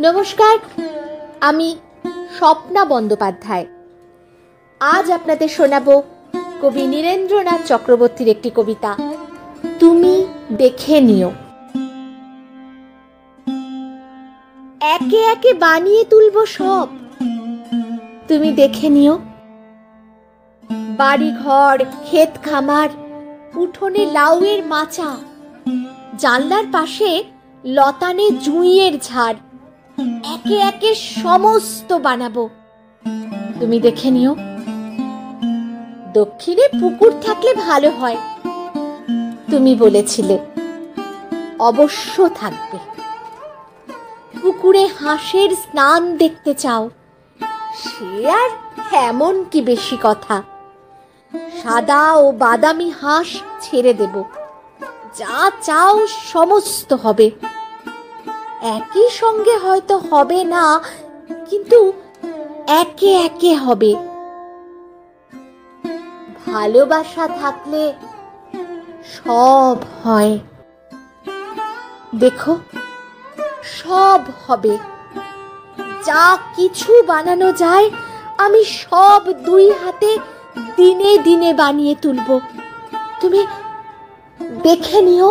নমস্কার, আমি স্বপ্না বন্দ্যোপাধ্যায়। আজ আপনাদের শোনাবো কবি নীরেন্দ্রনাথ চক্রবর্তীর একটি কবিতা, তুমি দেখে নিও। একে একে বানিয়ে তুলবো সব, তুমি দেখে নিও। বাড়ি ঘর, ক্ষেত খামার, উঠোনে লাউয়ের মাচা, জানলার পাশে লতানে জুঁইয়ের ঝাড়, একে একে সমস্ত বানাবো, তুমি দেখে নিও। দক্ষিণে পুকুর থাকলে ভালো হয়, তুমি বলেছিলে, অবশ্য থাকবে। পুকুরে হাঁসের স্নান দেখতে চাও, সে আর এমন কি বেশি কথা। সাদা ও বাদামি হাঁস ছেড়ে দেব, যা চাও সমস্ত হবে। একই সঙ্গে হয়তো হবে না, কিন্তু একে একে হবে। ভালোবাসা থাকলে সব হয়, দেখো সব হবে। যা কিছু বানানো যায় আমি সব দুই হাতে দিনে দিনে বানিয়ে তুলব, তুমি দেখে নিও।